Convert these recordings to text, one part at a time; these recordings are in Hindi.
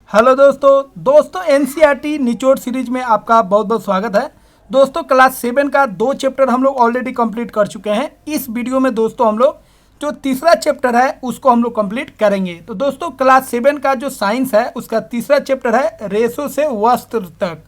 हेलो दोस्तों एनसीईआरटी निचोड़ सीरीज में आपका बहुत बहुत स्वागत है। दोस्तों क्लास 7 का 2 चैप्टर हम लोग ऑलरेडी कंप्लीट कर चुके हैं। इस वीडियो में दोस्तों हम लोग जो तीसरा चैप्टर है उसको हम लोग कंप्लीट करेंगे। तो दोस्तों क्लास 7 का जो साइंस है उसका तीसरा चैप्टर है रेशो से वस्त्र तक।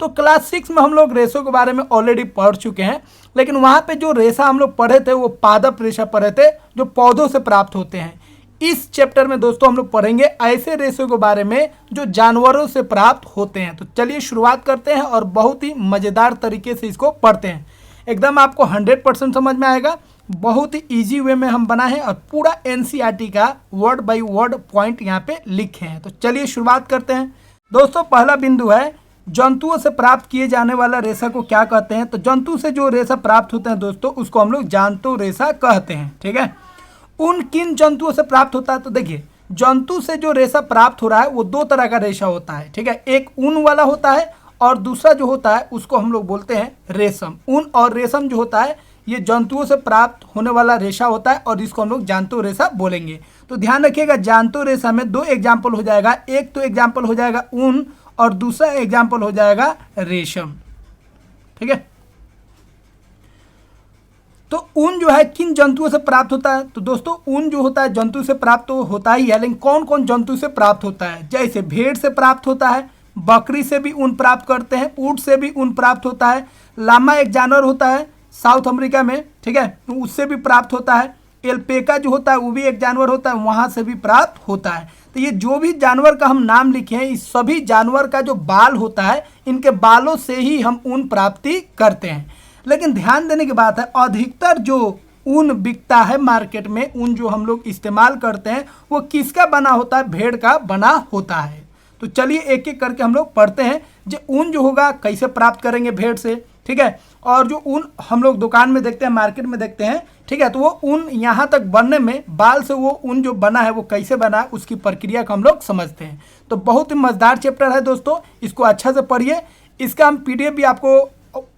तो क्लास 6 में हम लोग रेशो के बारे में ऑलरेडी पढ़ चुके हैं, लेकिन वहाँ पे जो रेशा हम लोग पढ़े थे वो पादप रेशा पढ़े थे जो पौधों से प्राप्त होते हैं। इस चैप्टर में दोस्तों हम लोग पढ़ेंगे ऐसे रेशों के बारे में जो जानवरों से प्राप्त होते हैं। तो चलिए शुरुआत करते हैं और बहुत ही मज़ेदार तरीके से इसको पढ़ते हैं। एकदम आपको 100% समझ में आएगा। बहुत ही इजी वे में हम बनाए हैं और पूरा एनसीईआरटी का वर्ड बाय वर्ड पॉइंट यहाँ पे लिखे हैं। तो चलिए शुरुआत करते हैं। दोस्तों पहला बिंदु है जंतुओं से प्राप्त किए जाने वाला रेशा को क्या कहते हैं। तो जंतु से जो रेशा प्राप्त होते हैं दोस्तों उसको हम लोग जांतु रेशा कहते हैं। ठीक है, उन किन जंतुओं से प्राप्त होता है। तो देखिए जंतु से जो रेशा प्राप्त हो रहा है वो 2 तरह का रेशा होता है। ठीक है, एक ऊन वाला होता है और दूसरा जो होता है उसको हम लोग बोलते हैं रेशम। ऊन और रेशम जो होता है ये जंतुओं से प्राप्त होने वाला रेशा होता है और इसको हम लोग जांतु रेशा बोलेंगे। तो ध्यान रखिएगा जांतु रेशा में 2 एग्जाम्पल हो जाएगा। एक तो एग्जाम्पल हो जाएगा ऊन और दूसरा एग्जाम्पल हो जाएगा रेशम। ठीक है, तो ऊन जो है किन जंतुओं से प्राप्त होता है। तो दोस्तों ऊन जो होता है जंतु से प्राप्त तो होता ही है, लेकिन कौन कौन जंतु से प्राप्त होता है। जैसे भेड़ से प्राप्त होता है, बकरी से भी ऊन प्राप्त करते हैं, ऊंट से भी ऊन प्राप्त होता है, लामा एक जानवर होता है साउथ अमेरिका में, ठीक है, तो उससे भी प्राप्त होता है। एल्पेका जो होता है वो भी एक जानवर होता है, वहाँ से भी प्राप्त होता है। तो ये जो भी जानवर का हम नाम लिखे हैं इस सभी जानवर का जो बाल होता है इनके बालों से ही हम ऊन प्राप्ति करते हैं। लेकिन ध्यान देने की बात है अधिकतर जो ऊन बिकता है मार्केट में, ऊन जो हम लोग इस्तेमाल करते हैं वो किसका बना होता है, भेड़ का बना होता है। तो चलिए एक एक करके हम लोग पढ़ते हैं। जो ऊन जो होगा कैसे प्राप्त करेंगे भेड़ से, ठीक है, और जो ऊन हम लोग दुकान में देखते हैं मार्केट में देखते हैं, ठीक है, तो वो ऊन यहाँ तक बनने में बाल से वो ऊन जो बना है वो कैसे बना है उसकी प्रक्रिया को हम लोग समझते हैं। तो बहुत ही मज़ेदार चैप्टर है दोस्तों, इसको अच्छा से पढ़िए। इसका हम PDF भी आपको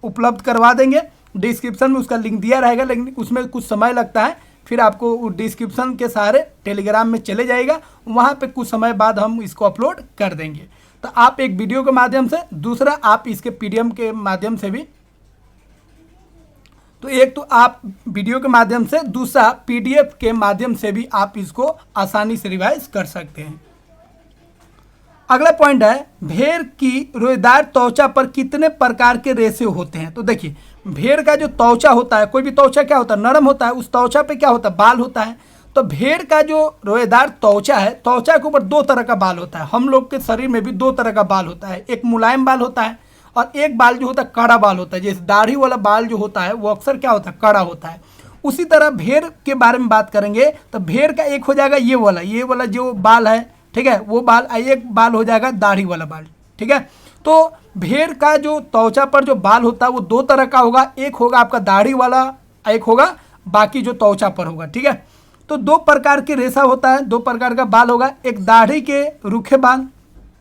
उपलब्ध करवा देंगे, डिस्क्रिप्शन में उसका लिंक दिया रहेगा, लेकिन उसमें कुछ समय लगता है। फिर आपको डिस्क्रिप्शन के सहारे टेलीग्राम में चले जाएगा, वहाँ पे कुछ समय बाद हम इसको अपलोड कर देंगे। तो आप एक वीडियो के माध्यम से, दूसरा आप इसके PDF के माध्यम से भी, तो एक तो आप वीडियो के माध्यम से, दूसरा PDF के माध्यम से भी आप इसको आसानी से रिवाइज कर सकते हैं। अगला पॉइंट है भेड़ की रोएदार त्वचा पर कितने प्रकार के रेशे होते हैं। तो देखिए भेड़ का जो त्वचा होता है, कोई भी त्वचा क्या होता है, नरम होता है, उस त्वचा पे क्या होता है, बाल होता है। तो भेड़ का जो रोएदार त्वचा है, त्वचा के ऊपर 2 तरह का बाल होता है। हम लोग के शरीर में भी 2 तरह का बाल होता है, एक मुलायम बाल होता है और एक बाल जो होता है कड़ा बाल होता है। जैसे दाढ़ी वाला बाल जो होता है वो अक्सर क्या होता है, कड़ा होता है। उसी तरह भेड़ के बारे में बात करेंगे तो भेड़ का एक हो जाएगा ये वाला जो बाल है, ठीक है, वो बाल, एक बाल हो जाएगा दाढ़ी वाला बाल। ठीक है, तो भेड़ का जो त्वचा पर जो बाल होता है वो 2 तरह का होगा, एक होगा आपका दाढ़ी वाला, एक होगा बाकी जो त्वचा पर होगा। ठीक है, तो 2 प्रकार के रेशा होता है, 2 प्रकार का बाल होगा, एक दाढ़ी के रूखे बाल,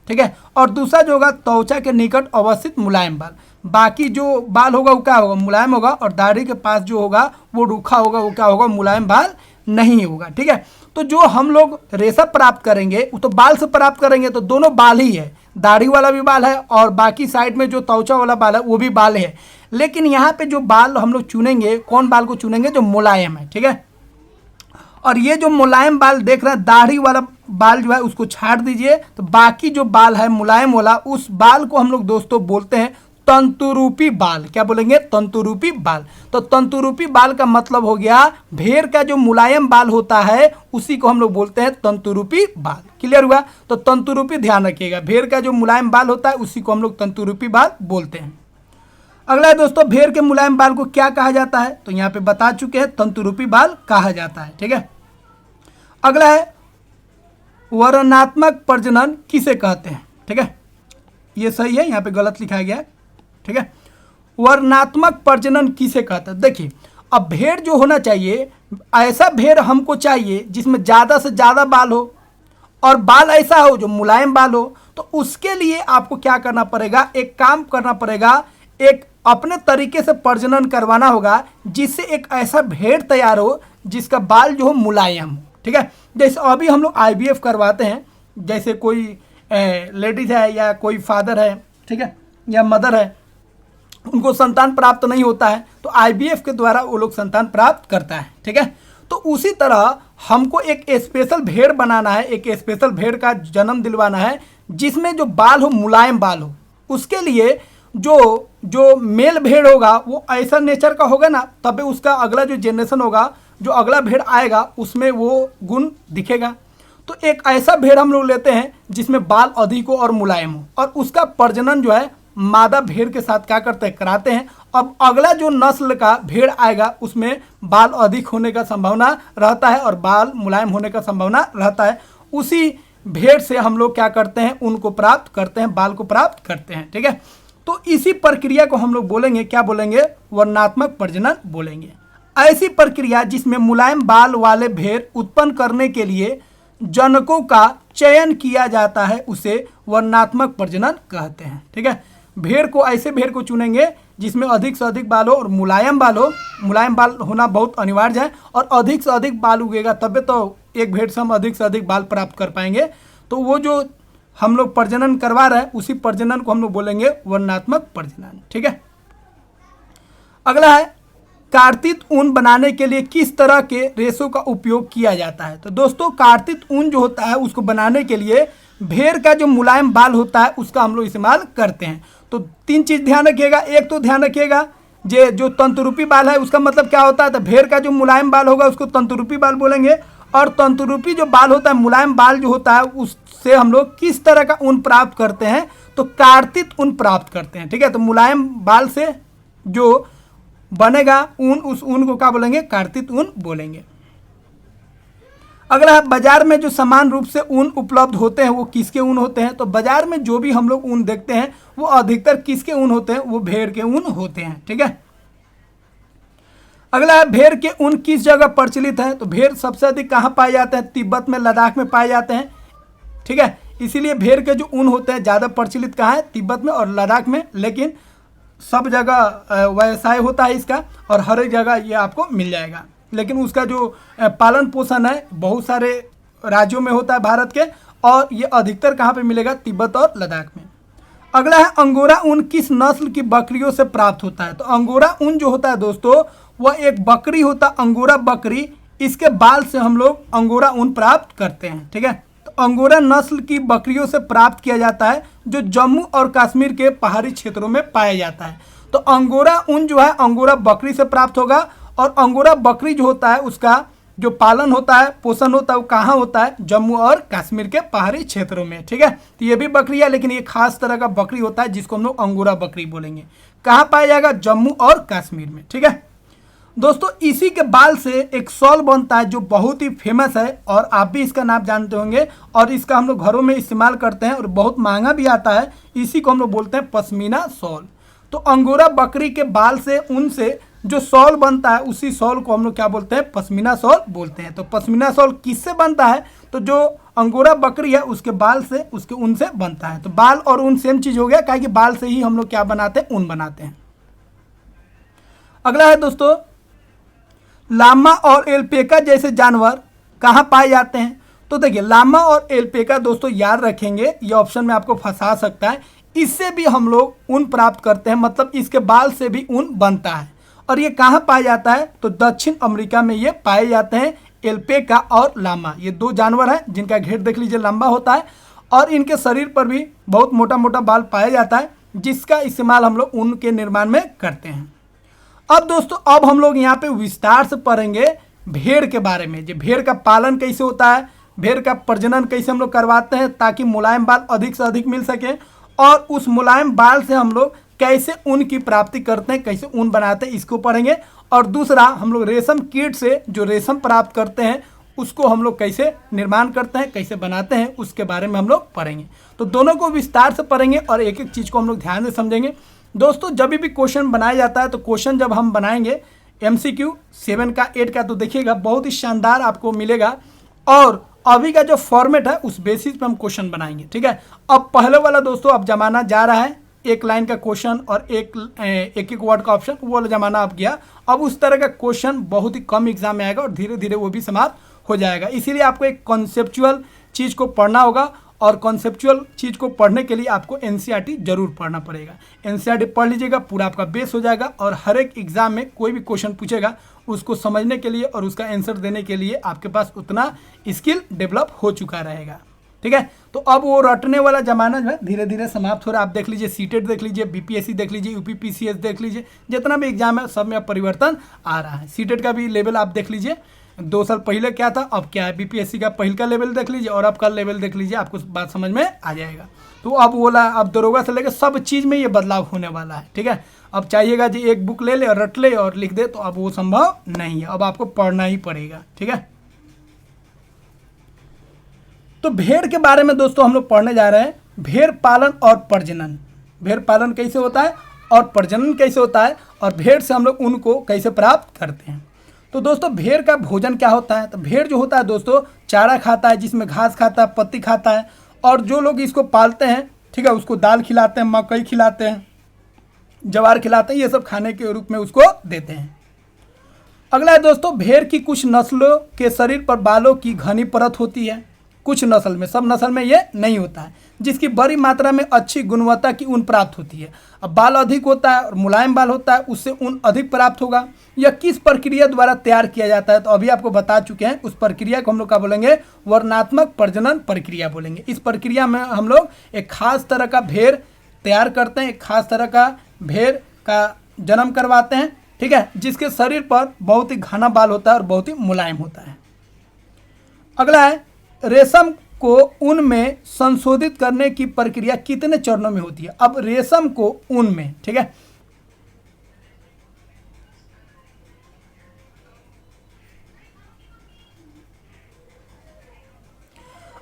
ठीक है, और दूसरा जो होगा त्वचा के निकट अवस्थित मुलायम बाल। बाकी जो बाल होगा वो क्या होगा, मुलायम होगा, और दाढ़ी के पास जो होगा वो रूखा होगा, वो क्या होगा, मुलायम बाल नहीं होगा। ठीक है, तो जो हम लोग रेशा प्राप्त करेंगे वो तो बाल से प्राप्त करेंगे, तो दोनों बाल ही है, दाढ़ी वाला भी बाल है और बाकी साइड में जो त्वचा वाला बाल है वो भी बाल है। लेकिन यहाँ पे जो बाल हम लोग चुनेंगे, कौन बाल को चुनेंगे, जो मुलायम है। ठीक है, और ये जो मुलायम बाल देख रहे हैं, दाढ़ी वाला बाल जो है उसको छाट दीजिए, तो बाकी जो बाल है मुलायम वाला, उस बाल को हम लोग दोस्तों बोलते हैं तंतुरूपी बाल। क्या बोलेंगे, तंतुरूपी बाल। तो तंतुरूपी बाल का मतलब हो गया भेड़ का जो मुलायम बाल होता है उसी को हम लोग बोलते हैं तंतुरूपी बाल। क्लियर हुआ। तो तंतुरूपी ध्यान रखिएगा, भेड़ का जो मुलायम बाल होता है उसी को हम लोग तंतुरूपी बाल बोलते हैं। अगला है दोस्तों भेड़ के मुलायम बाल को क्या कहा जाता है। तो यहाँ पे बता चुके हैं तंतुरूपी बाल कहा जाता है। ठीक है, अगला है वर्णनात्मक प्रजनन किसे कहते हैं। ठीक है, ये सही है, यहाँ पे गलत लिखा गया है। ठीक है, वर्णनात्मक प्रजनन किसे कहते हैं। देखिए अब भेड़ जो होना चाहिए, ऐसा भेड़ हमको चाहिए जिसमें ज़्यादा से ज़्यादा बाल हो और बाल ऐसा हो जो मुलायम बाल हो। तो उसके लिए आपको क्या करना पड़ेगा, एक काम करना पड़ेगा, एक अपने तरीके से प्रजनन करवाना होगा जिससे एक ऐसा भेड़ तैयार हो जिसका बाल जो हो मुलायम हो। ठीक है, जैसे अभी हम लोग IVF करवाते हैं, जैसे कोई लेडीज है या कोई फादर है, ठीक है, या मदर है, उनको संतान प्राप्त नहीं होता है तो आईवीएफ के द्वारा वो लोग संतान प्राप्त करता है, ठीक है। तो उसी तरह हमको एक स्पेशल भेड़ बनाना है, एक स्पेशल भेड़ का जन्म दिलवाना है जिसमें जो बाल हो मुलायम बाल हो। उसके लिए जो मेल भेड़ होगा वो ऐसा नेचर का होगा ना, तभी उसका अगला जो जनरेशन होगा, जो अगला भेड़ आएगा उसमें वो गुण दिखेगा। तो एक ऐसा भेड़ हम लोग लेते हैं जिसमें बाल अधिक हो और मुलायम हो, और उसका प्रजनन जो है मादा भेड़ के साथ क्या करते हैं, कराते हैं। अब अगला जो नस्ल का भेड़ आएगा उसमें बाल अधिक होने का संभावना रहता है और बाल मुलायम होने का संभावना रहता है। उसी भेड़ से हम लोग क्या करते हैं, उनको प्राप्त करते हैं, बाल को प्राप्त करते हैं, ठीक है। तो इसी प्रक्रिया को हम लोग बोलेंगे, क्या बोलेंगे, वर्णात्मक प्रजनन बोलेंगे। ऐसी प्रक्रिया जिसमें मुलायम बाल वाले भेड़ उत्पन्न करने के लिए जनकों का चयन किया जाता है उसे वर्णात्मक प्रजनन कहते हैं, ठीक है। भेड़ को, ऐसे भेड़ को चुनेंगे जिसमें अधिक से अधिक बाल हो और मुलायम बाल हो। मुलायम बाल होना बहुत अनिवार्य है, और अधिक से अधिक बाल उगेगा तब तो एक भेड़ से हम अधिक से अधिक बाल प्राप्त कर पाएंगे। तो वो जो हम लोग प्रजनन करवा रहे हैं उसी प्रजनन को हम लोग बोलेंगे वर्णात्मक प्रजनन, ठीक है। अगला है कार्तित ऊन बनाने के लिए किस तरह के रेशों का उपयोग किया जाता है। तो दोस्तों कार्तित ऊन जो होता है उसको बनाने के लिए भेड़ का जो मुलायम बाल होता है उसका हम लोग इस्तेमाल करते हैं। तो 3 चीज़ ध्यान रखिएगा। एक तो ध्यान रखिएगा जो तंतुरूपी बाल है उसका मतलब क्या होता है, तो भेड़ का जो मुलायम बाल होगा उसको तंतुरूपी बाल बोलेंगे, और तंतुरूपी जो बाल होता है, मुलायम बाल जो होता है, उससे हम लोग किस तरह का ऊन प्राप्त करते हैं, तो कार्तित ऊन प्राप्त करते हैं, ठीक है। तो मुलायम बाल से जो बनेगा ऊन, उस ऊन को क्या बोलेंगे, कार्तित ऊन बोलेंगे। अगला है बाजार में जो समान रूप से ऊन उपलब्ध होते हैं वो किसके ऊन होते हैं। तो बाजार में जो भी हम लोग ऊन देखते हैं वो अधिकतर किसके ऊन होते हैं, वो भेड़ के ऊन होते हैं, ठीक है। अगला है भेड़ के ऊन किस जगह प्रचलित है। तो भेड़ सबसे अधिक कहाँ पाए जाते हैं, तिब्बत में, लद्दाख में पाए जाते हैं, ठीक है। इसीलिए भेड़ के जो ऊन होते हैं ज़्यादा प्रचलित कहाँ है, तिब्बत में और लद्दाख में। लेकिन सब जगह व्यवसाय होता है इसका और हर एक जगह ये आपको मिल जाएगा, लेकिन उसका जो पालन पोषण है बहुत सारे राज्यों में होता है भारत के, और ये अधिकतर कहाँ पे मिलेगा, तिब्बत और लद्दाख में। अगला है अंगोरा ऊन किस नस्ल की बकरियों से प्राप्त होता है। तो अंगोरा ऊन जो होता है दोस्तों वह एक बकरी होता है, अंगोरा बकरी, इसके बाल से हम लोग अंगोरा ऊन प्राप्त करते हैं, ठीक है। तो अंगोरा नस्ल की बकरियों से प्राप्त किया जाता है जो जम्मू और कश्मीर के पहाड़ी क्षेत्रों में पाया जाता है। तो अंगोरा ऊन जो है अंगोरा बकरी से प्राप्त होगा, और अंगोरा बकरी जो होता है उसका जो पालन होता है, पोषण होता है, वो कहाँ होता है, जम्मू और कश्मीर के पहाड़ी क्षेत्रों में, ठीक है। तो ये भी बकरी है लेकिन ये खास तरह का बकरी होता है जिसको हम लोग अंगोरा बकरी बोलेंगे। कहाँ पाया जाएगा, जम्मू और कश्मीर में, ठीक है। दोस्तों इसी के बाल से एक शॉल बनता है जो बहुत ही फेमस है, और आप भी इसका नाम जानते होंगे, और इसका हम लोग घरों में इस्तेमाल करते हैं और बहुत महंगा भी आता है। इसी को हम लोग बोलते हैं पश्मीना शॉल। तो अंगोरा बकरी के बाल से, ऊन से जो शॉल बनता है उसी शॉल को हम लोग क्या बोलते हैं, पश्मीना शॉल बोलते हैं। तो पश्मीना शॉल किससे बनता है, तो जो अंगोरा बकरी है उसके बाल से, उसके ऊन से बनता है। तो बाल और ऊन सेम चीज हो गया, क्या कि बाल से ही हम लोग क्या बनाते हैं, ऊन बनाते हैं। अगला है दोस्तों लामा और एल्पेका जैसे जानवर कहाँ पाए जाते हैं। तो देखिए लामा और एल्पेका दोस्तों याद रखेंगे, ये ऑप्शन में आपको फंसा सकता है। इससे भी हम लोग ऊन प्राप्त करते हैं, मतलब इसके बाल से भी ऊन बनता है। और ये कहाँ पाया जाता है, तो दक्षिण अमेरिका में ये पाए जाते हैं, एल्पेका और लामा। ये 2 जानवर हैं जिनका घेर देख लीजिए लंबा होता है, और इनके शरीर पर भी बहुत मोटा मोटा बाल पाया जाता है, जिसका इस्तेमाल हम लोग ऊन के निर्माण में करते हैं। अब दोस्तों अब हम लोग यहाँ पे विस्तार से पढ़ेंगे भेड़ के बारे में, जो भेड़ का पालन कैसे होता है, भेड़ का प्रजनन कैसे हम लोग करवाते हैं ताकि मुलायम बाल अधिक से अधिक मिल सके, और उस मुलायम बाल से हम लोग कैसे ऊन की प्राप्ति करते हैं, कैसे ऊन बनाते हैं, इसको पढ़ेंगे। और दूसरा हम लोग रेशम कीट से जो रेशम प्राप्त करते हैं उसको हम लोग कैसे निर्माण करते हैं, कैसे बनाते हैं, उसके बारे में हम लोग पढ़ेंगे। तो दोनों को विस्तार से पढ़ेंगे और एक एक चीज़ को हम लोग ध्यान से समझेंगे। दोस्तों जब भी क्वेश्चन बनाया जाता है तो क्वेश्चन जब हम बनाएंगे MCQ 7 का 8 का, तो देखिएगा बहुत ही शानदार आपको मिलेगा, और अभी का जो फॉर्मेट है उस बेसिस पे हम क्वेश्चन बनाएंगे, ठीक है। अब पहले वाला दोस्तों अब जमाना जा रहा है, एक लाइन का क्वेश्चन और एक वर्ड का ऑप्शन, वो वाला जमाना अब गया। अब उस तरह का क्वेश्चन बहुत ही कम एग्जाम में आएगा और धीरे धीरे वो भी समाप्त हो जाएगा। इसीलिए आपको एक कॉन्सेप्चुअल चीज़ को पढ़ना होगा और कॉन्सेप्चुअल चीज़ को पढ़ने के लिए आपको एनसीईआरटी जरूर पढ़ना पड़ेगा। एनसीईआरटी पढ़ लीजिएगा, पूरा आपका बेस हो जाएगा और हर एक एग्जाम में कोई भी क्वेश्चन पूछेगा उसको समझने के लिए और उसका आंसर देने के लिए आपके पास उतना स्किल डेवलप हो चुका रहेगा। ठीक है, तो अब वो रटने वाला जमाना जो है धीरे धीरे समाप्त हो रहा है। आप देख लीजिए सीटेट देख लीजिए, बीपीएससी देख लीजिए, यूपीपीसीएस देख लीजिए, जितना भी एग्जाम है सब में अब परिवर्तन आ रहा है। सीटेट का भी लेवल आप देख लीजिए, 2 साल पहले क्या था अब क्या है। बीपीएससी का पहले का लेवल देख लीजिए और अब का लेवल देख लीजिए, आपको बात समझ में आ जाएगा। तो अब बोला अब दरोगा से लेकर सब चीज़ में ये बदलाव होने वाला है। ठीक है, अब चाहिएगा जी एक बुक ले ले और रट ले और लिख दे, तो अब वो संभव नहीं है, अब आपको पढ़ना ही पड़ेगा। ठीक है, तो भेड़ के बारे में दोस्तों हम लोग पढ़ने जा रहे हैं। भेड़ पालन और प्रजनन, भेड़ पालन कैसे होता है और प्रजनन कैसे होता है और भेड़ से हम लोग ऊन को कैसे प्राप्त करते हैं। तो दोस्तों भेड़ का भोजन क्या होता है, तो भेड़ जो होता है दोस्तों चारा खाता है, जिसमें घास खाता है, पत्ती खाता है, और जो लोग इसको पालते हैं ठीक है उसको दाल खिलाते हैं, मकई खिलाते हैं, ज्वार खिलाते हैं, ये सब खाने के रूप में उसको देते हैं। अगला है दोस्तों भेड़ की कुछ नस्लों के शरीर पर बालों की घनी परत होती है, कुछ नस्ल में, सब नस्ल में ये नहीं होता है, जिसकी बड़ी मात्रा में अच्छी गुणवत्ता की ऊन प्राप्त होती है। अब बाल अधिक होता है और मुलायम बाल होता है, उससे ऊन अधिक प्राप्त होगा। यह किस प्रक्रिया द्वारा तैयार किया जाता है, तो अभी आपको बता चुके हैं, उस प्रक्रिया को हम लोग क्या बोलेंगे, वर्णात्मक प्रजनन प्रक्रिया बोलेंगे। इस प्रक्रिया में हम लोग एक खास तरह का भेड़ तैयार करते हैं, एक खास तरह का भेड़ का जन्म करवाते हैं। ठीक है, जिसके शरीर पर बहुत ही घना बाल होता है और बहुत ही मुलायम होता है। अगला है रेशम को ऊन में संशोधित करने की प्रक्रिया कितने चरणों में होती है। अब रेशम को ऊन में, ठीक है,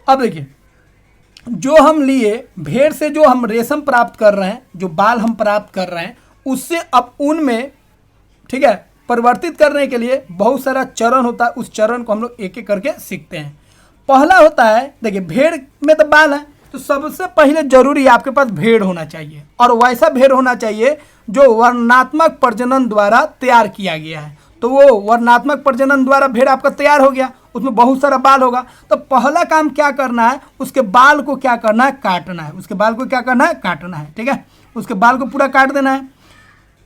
अब देखिए जो हम लिए भेड़ से जो हम रेशम प्राप्त कर रहे हैं, जो बाल हम प्राप्त कर रहे हैं, उससे अब ऊन में ठीक है परिवर्तित करने के लिए बहुत सारा चरण होता है। उस चरण को हम लोग एक एक करके सीखते हैं। पहला होता है, देखिए भेड़ में तो बाल है, तो सबसे पहले जरूरी आपके पास भेड़ होना चाहिए और वैसा भेड़ होना चाहिए जो वर्णात्मक प्रजनन द्वारा तैयार किया गया है। तो वो वर्णात्मक प्रजनन द्वारा भेड़ आपका तैयार हो गया, उसमें बहुत सारा बाल होगा। तो पहला काम क्या करना है, उसके बाल को क्या करना है, काटना है। उसके बाल को क्या करना है, काटना है। ठीक है, उसके बाल को पूरा काट देना है,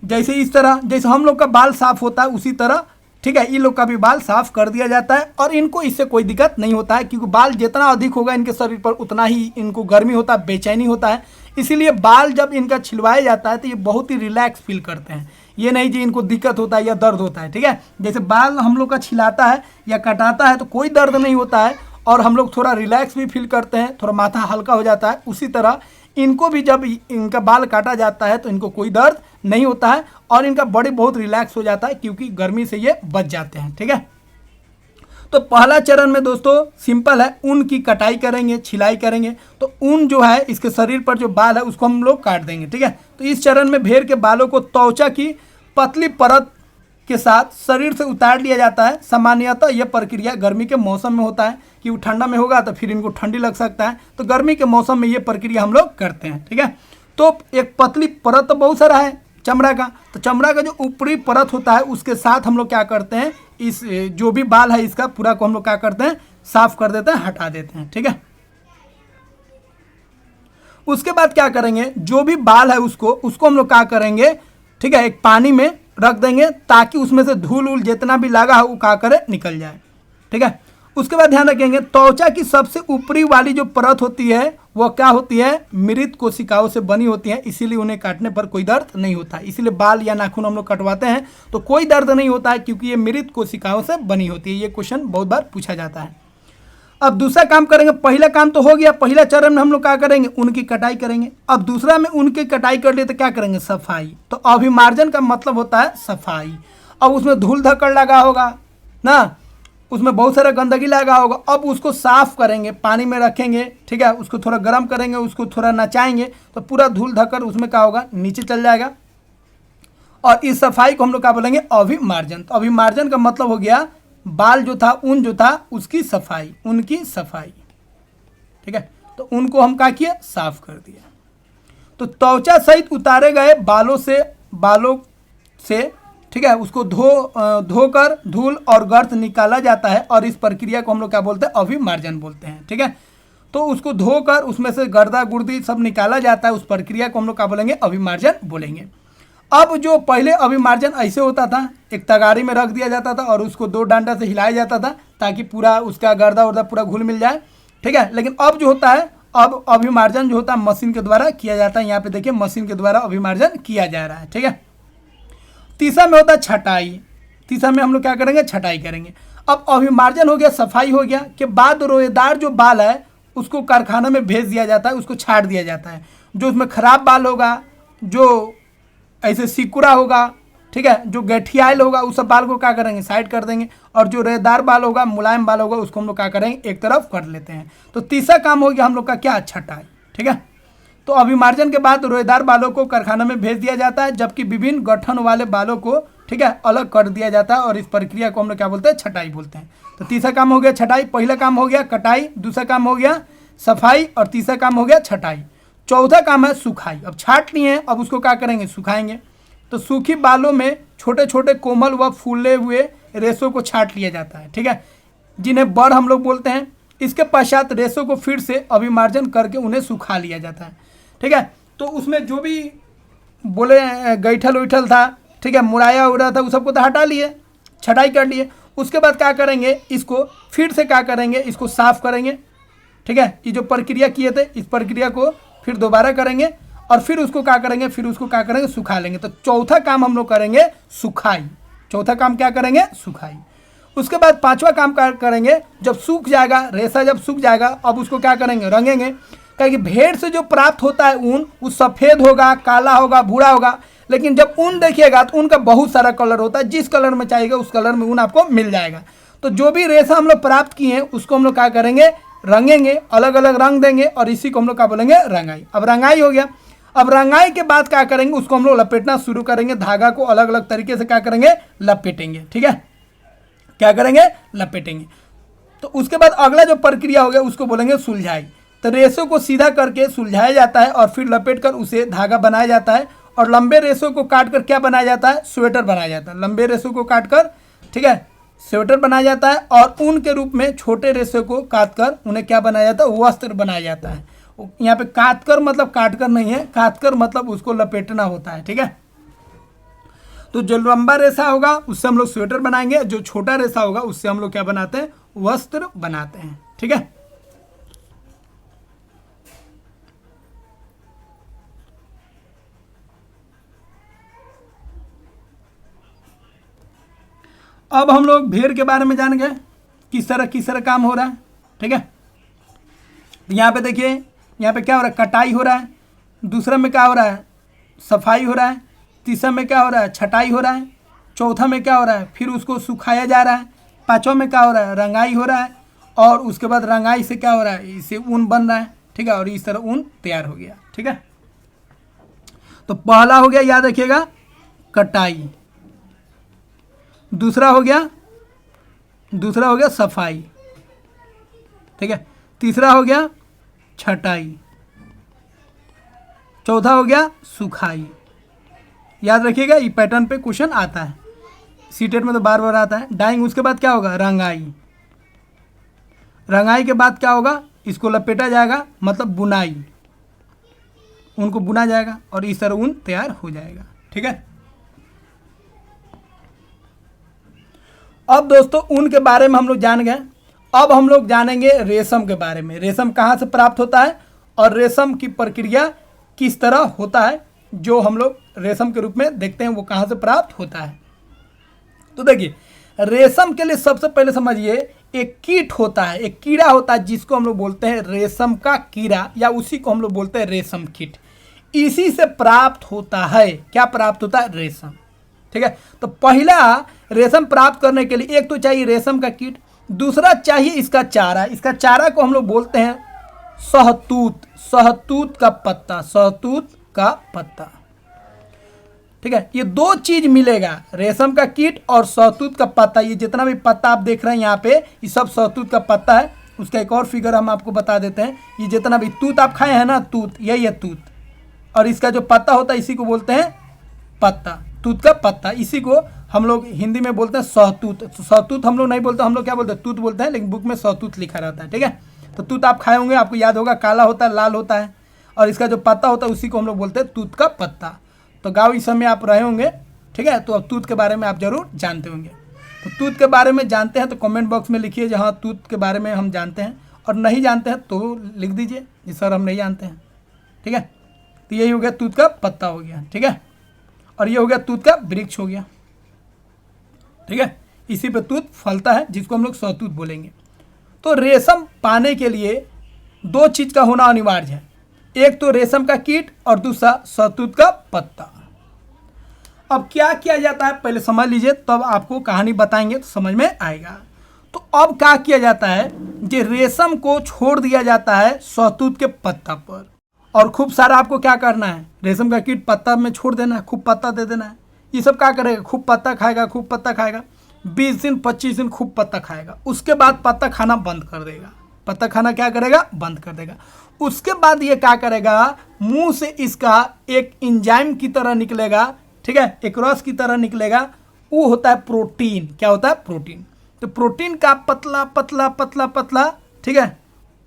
जैसे इस तरह, जैसे हम लोग का बाल साफ होता है उसी तरह ठीक है इन लोग का भी बाल साफ कर दिया जाता है। और इनको इससे कोई दिक्कत नहीं होता है, क्योंकि बाल जितना अधिक होगा इनके शरीर पर उतना ही इनको गर्मी होता है, बेचैनी होता है। इसीलिए बाल जब इनका छिलवाया जाता है तो ये बहुत ही रिलैक्स फील करते हैं। ये नहीं कि इनको दिक्कत होता है या दर्द होता है। ठीक है, जैसे बाल हम लोग का छिलाता है या कटाता है तो कोई दर्द नहीं होता है और हम लोग थोड़ा रिलैक्स भी फील करते हैं, थोड़ा माथा हल्का हो जाता है। उसी तरह इनको भी जब इनका बाल काटा जाता है तो इनको कोई दर्द नहीं होता है और इनका बॉडी बहुत रिलैक्स हो जाता है, क्योंकि गर्मी से ये बच जाते हैं। ठीक है, तो पहला चरण में दोस्तों सिंपल है, ऊन की कटाई करेंगे, छिलाई करेंगे। तो ऊन जो है इसके शरीर पर जो बाल है उसको हम लोग काट देंगे। ठीक है, तो इस चरण में भेड़ के बालों को त्वचा की पतली परत के साथ शरीर से उतार लिया जाता है। सामान्यतः यह प्रक्रिया गर्मी के मौसम में होता है, कि वो ठंडा में होगा तो फिर इनको ठंडी लग सकता है, तो गर्मी के मौसम में ये प्रक्रिया हम लोग करते हैं। ठीक है, तो एक पतली परत तो बहुत सारा है चमड़ा का, तो चमड़ा का जो ऊपरी परत होता है उसके साथ हम लोग क्या करते हैं, इस जो भी बाल है इसका पूरा को हम लोग क्या करते हैं, साफ कर देते हैं, हटा देते हैं। ठीक है, उसके बाद क्या करेंगे, जो भी बाल है उसको हम लोग क्या करेंगे, ठीक है, एक पानी में रख देंगे ताकि उसमें से धूल उल जितना भी लगा है वो क्या करे, निकल जाए। ठीक है, उसके बाद ध्यान रखेंगे त्वचा की सबसे ऊपरी वाली जो परत होती है वो क्या होती है, मृत कोशिकाओं से बनी होती है, इसीलिए उन्हें काटने पर कोई दर्द नहीं होता है। इसीलिए बाल या नाखून हम लोग कटवाते हैं तो कोई दर्द नहीं होता है, क्योंकि ये मृत कोशिकाओं से बनी होती है। ये क्वेश्चन बहुत बार पूछा जाता है। अब दूसरा काम करेंगे, पहला काम तो हो गया, पहला चरण में हम लोग क्या करेंगे, उनकी कटाई करेंगे। अब दूसरा में उनकी कटाई कर लिए तो क्या करेंगे, सफाई। तो अभिमार्जन का मतलब होता है सफाई। अब उसमें धूल धक्कड़ लगा होगा ना, उसमें बहुत सारा गंदगी लगा होगा, अब उसको साफ करेंगे, पानी में रखेंगे। ठीक है, उसको थोड़ा गर्म करेंगे, उसको थोड़ा नचाएंगे तो पूरा धूल धक्कड़ उसमें क्या होगा, नीचे चल जाएगा। और इस सफाई को हम लोग क्या बोलेंगे, अभिमार्जन। तो अभिमार्जन का मतलब हो गया बाल जो था, ऊन जो था उसकी सफाई, उनकी सफाई। ठीक है, तो उनको हम क्या किए, साफ कर दिया। तो त्वचा सहित उतारे गए बालों से ठीक है उसको धोकर धूल और गर्द निकाला जाता है और इस प्रक्रिया को हम लोग क्या बोलते हैं, अभिमार्जन बोलते हैं। ठीक है, तो उसको धोकर उसमें से गर्दा गुर्दी सब निकाला जाता है। उस प्रक्रिया को हम लोग क्या बोलेंगे? अभिमार्जन बोलेंगे। अब जो पहले अभिमार्जन ऐसे होता था, एक तगारी में रख दिया जाता था और उसको 2 डंडा से हिलाया जाता था ताकि पूरा उसका गर्दा उर्दा पूरा घुल मिल जाए, ठीक है। लेकिन अब जो होता है, अब अभिमार्जन जो होता है मशीन के द्वारा किया जाता है। यहाँ पे देखिए मशीन के द्वारा अभिमार्जन किया जा रहा है, ठीक है। तीसरा में होता है छटाई। तीसरा में हम लोग क्या करेंगे? छटाई करेंगे। अब अभिमार्जन हो गया, सफाई हो गया के बाद रोएदार जो बाल है उसको कारखाना में भेज दिया जाता है, उसको छाट दिया जाता है। जो उसमें खराब बाल होगा, जो ऐसे सिकुड़ा होगा, ठीक है, जो गठियाल होगा, उस सब बाल को क्या करेंगे? साइड कर देंगे। और जो रेदार बाल होगा, मुलायम बाल होगा, उसको हम लोग क्या करेंगे? एक तरफ कर लेते हैं। तो तीसरा काम हो गया हम लोग का क्या? छटाई, ठीक है। तो अभिमार्जन के बाद रोएदार बालों को कारखाना में भेज दिया जाता है, जबकि विभिन्न गठन वाले बालों को, ठीक है, अलग कर दिया जाता है। और इस प्रक्रिया को हम लोग क्या बोलते हैं? छटाई बोलते हैं। तो तीसरा काम हो गया छटाई, पहला काम हो गया कटाई, दूसरा काम हो गया सफाई और तीसरा काम हो गया छटाई। चौथा काम है सुखाई। अब छाट लिए हैं, अब उसको क्या करेंगे? सुखाएंगे। तो सूखी बालों में छोटे छोटे कोमल व फूले हुए रेशों को छाट लिया जाता है, ठीक है, जिन्हें बड़ हम लोग बोलते हैं। इसके पश्चात रेशों को फिर से अभिमार्जन करके उन्हें सुखा लिया जाता है, ठीक है। तो उसमें जो भी बोले गैठल उठल था, ठीक है, मुड़ाया उड़ा था, उस सबको तो हटा लिए, छटाई कर लिए। उसके बाद क्या करेंगे? इसको फिर से क्या करेंगे? इसको साफ करेंगे, ठीक है। ये जो प्रक्रिया किए थे, इस प्रक्रिया को फिर दोबारा करेंगे और फिर उसको क्या करेंगे? फिर उसको क्या करेंगे? सुखा लेंगे। तो चौथा काम हम लोग करेंगे सुखाई। चौथा काम क्या करेंगे? सुखाई। उसके बाद पांचवा काम क्या करेंगे? जब सूख जाएगा रेशा, जब सूख जाएगा, अब उसको क्या करेंगे? रंगेंगे। क्योंकि भेड़ से जो प्राप्त होता है ऊन, वो सफ़ेद होगा, काला होगा, भूरा होगा। लेकिन जब ऊन देखिएगा तो ऊन का बहुत सारा कलर होता है, जिस कलर में चाहिएगा उस कलर में ऊन आपको मिल जाएगा। तो जो भी रेशा हम लोग प्राप्त किए हैं उसको हम लोग क्या करेंगे? रंगेंगे, अलग अलग रंग देंगे और इसी को हम लोग क्या बोलेंगे? रंगाई। अब रंगाई हो गया। अब रंगाई के बाद क्या करेंगे? उसको हम लोग लपेटना शुरू करेंगे। धागा को अलग अलग तरीके से क्या करेंगे? लपेटेंगे, ठीक है। क्या करेंगे? लपेटेंगे। तो उसके बाद अगला जो प्रक्रिया हो गया उसको बोलेंगे सुलझाई। तो रेशों को सीधा करके सुलझाया जाता है और फिर लपेट कर उसे धागा बनाया जाता है। और लंबे रेशों को काट कर क्या बनाया जाता है? स्वेटर बनाया जाता है। लंबे रेशों को काट कर, ठीक है, स्वेटर बनाया जाता है। और ऊन के रूप में छोटे रेशों को काट कर उन्हें क्या बनाया जाता है? वस्त्र बनाया जाता है। यहाँ पे काट कर मतलब काट कर नहीं है, काट कर मतलब उसको लपेटना होता है, ठीक है। तो जो लंबा रेशा होगा उससे हम लोग स्वेटर बनाएंगे, जो छोटा रेशा होगा उससे हम लोग क्या बनाते हैं? वस्त्र बनाते हैं, ठीक है। अब हम लोग भेड़ के बारे में जान गए, किस तरह काम हो रहा है, ठीक है। यहाँ पे देखिए, यहाँ पे क्या हो रहा है? कटाई हो रहा है। दूसरा में क्या हो रहा है? सफाई हो रहा है। तीसरा में क्या हो रहा है? छटाई हो रहा है। चौथा में क्या हो रहा है? फिर उसको सुखाया जा रहा है। पांचवा में क्या हो रहा है? रंगाई हो रहा है। और उसके बाद रंगाई से क्या हो रहा है? इससे ऊन बन रहा है, ठीक है। और इस तरह ऊन तैयार हो गया, ठीक है। तो पहला हो गया, याद रखिएगा, कटाई। दूसरा हो गया सफाई, ठीक है। तीसरा हो गया छटाई। चौथा हो गया सुखाई। याद रखिएगा, ये पैटर्न पे क्वेश्चन आता है, सीटेट में तो बार बार आता है। डाइंग, उसके बाद क्या होगा? रंगाई। रंगाई के बाद क्या होगा? इसको लपेटा जाएगा, मतलब बुनाई। उनको बुना जाएगा और इस तरह ऊन तैयार हो जाएगा, ठीक है। अब दोस्तों ऊन के बारे में हम लोग जान गए। अब हम लोग जानेंगे रेशम के बारे में। रेशम कहाँ से प्राप्त होता है और रेशम की प्रक्रिया किस तरह होता है, जो हम लोग रेशम के रूप में देखते हैं वो कहाँ से प्राप्त होता है। तो देखिए, रेशम के लिए सबसे पहले समझिए, एक कीट होता है, एक कीड़ा होता है जिसको हम लोग बोलते हैं रेशम का कीड़ा, या उसी को हम लोग बोलते हैं रेशम कीट। इसी से प्राप्त होता है, क्या प्राप्त होता है? रेशम, ठीक है। तो पहला रेशम प्राप्त करने के लिए एक तो चाहिए रेशम का कीट, दूसरा चाहिए इसका चारा। इसका चारा को हम लोग बोलते हैं शहतूत। शहतूत का पत्ता, शहतूत का पत्ता, ठीक है। ये दो चीज मिलेगा, रेशम का कीट और शहतूत का पत्ता। ये जितना भी पत्ता आप देख रहे हैं यहाँ पे, ये सब शहतूत का पत्ता है। उसका एक और फिगर हम आपको बता देते हैं। ये जितना भी तूत आप खाए हैं ना, तूत, यही है तूत। और इसका जो पत्ता होता है इसी को बोलते हैं पत्ता, तूत का पत्ता। इसी को हम लोग हिंदी में बोलते हैं शहतूत। शहतूत हम लोग नहीं बोलते, हम लोग क्या बोलते हैं? तूत बोलते हैं, लेकिन बुक में शहतूत लिखा रहता है, ठीक है। तो तूत आप खाए होंगे, आपको याद होगा, काला होता है, लाल होता है, और इसका जो पत्ता होता है उसी को हम लोग बोलते हैं तूत का पत्ता। तो गाँव इस समय आप रहे होंगे, ठीक है, तो अब तूत के बारे में आप जरूर जानते होंगे। तो तूत के बारे में जानते हैं तो कमेंट बॉक्स में लिखिए जहाँ तूत के बारे में हम जानते हैं, और नहीं जानते हैं तो लिख दीजिए जी सर हम नहीं जानते हैं, ठीक है। तो यही हो गया तूत का पत्ता हो गया, ठीक है, और ये हो गया तूत का वृक्ष हो गया, ठीक है। इसी पे तूत फलता है जिसको हम लोग सहतूत बोलेंगे। तो रेशम पाने के लिए दो चीज़ का होना अनिवार्य है, एक तो रेशम का कीट और दूसरा सहतूत का पत्ता। अब क्या किया जाता है पहले समझ लीजिए, तब आपको कहानी बताएंगे तो समझ में आएगा। तो अब क्या किया जाता है, जे रेशम को छोड़ दिया जाता है सहतूत के पत्ता पर, और खूब सारा आपको क्या करना है, रेशम का कीट पत्ता में छोड़ देना है, खूब पत्ता दे देना है। ये सब क्या करेगा, खूब पत्ता खाएगा, खूब पत्ता खाएगा, 20 दिन 25 दिन खूब पत्ता खाएगा, उसके बाद पत्ता खाना बंद कर देगा। पत्ता खाना क्या करेगा, बंद कर देगा। उसके बाद ये क्या करेगा, मुंह से इसका एक एंजाइम की तरह निकलेगा, ठीक है, एक रस की तरह निकलेगा, वो होता है प्रोटीन। क्या होता है, प्रोटीन। तो प्रोटीन का पतला पतला पतला पतला, ठीक है,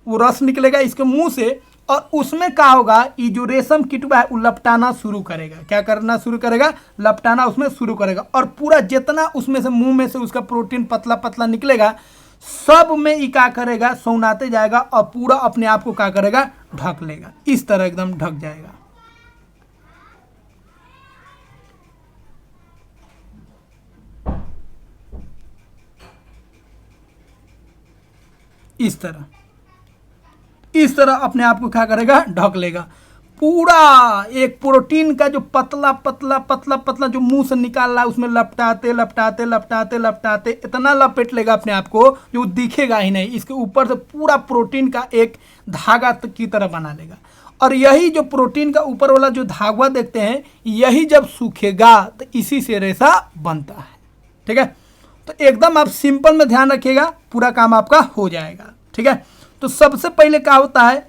वो रस निकलेगा इसके मुंह से, और उसमें क्या होगा, ये जो रेशम कीटवा है वो लपटाना शुरू करेगा। क्या करना शुरू करेगा, लपटाना उसमें शुरू करेगा, और पूरा जितना उसमें से मुंह में से उसका प्रोटीन पतला पतला निकलेगा, सब में ये क्या करेगा, सौनाते जाएगा, और पूरा अपने आप को क्या करेगा, ढक लेगा, इस तरह एकदम ढक जाएगा। इस तरह अपने आप को क्या करेगा, ढक लेगा। पूरा एक प्रोटीन का जो पतला पतला पतला पतला जो मुंह से निकाल रहा है उसमें लपटाते लपटाते लपटाते लपटाते इतना लपेट लेगा अपने आप को जो दिखेगा ही नहीं, इसके ऊपर से पूरा प्रोटीन का एक धागा की तरह बना लेगा। और यही जो प्रोटीन का ऊपर वाला जो धागा देखते हैं, यही जब सूखेगा तो इसी से रेशा बनता है, ठीक है। तो एकदम आप सिंपल में ध्यान रखिएगा, पूरा काम आपका हो जाएगा, ठीक है। तो सबसे पहले क्या होता है,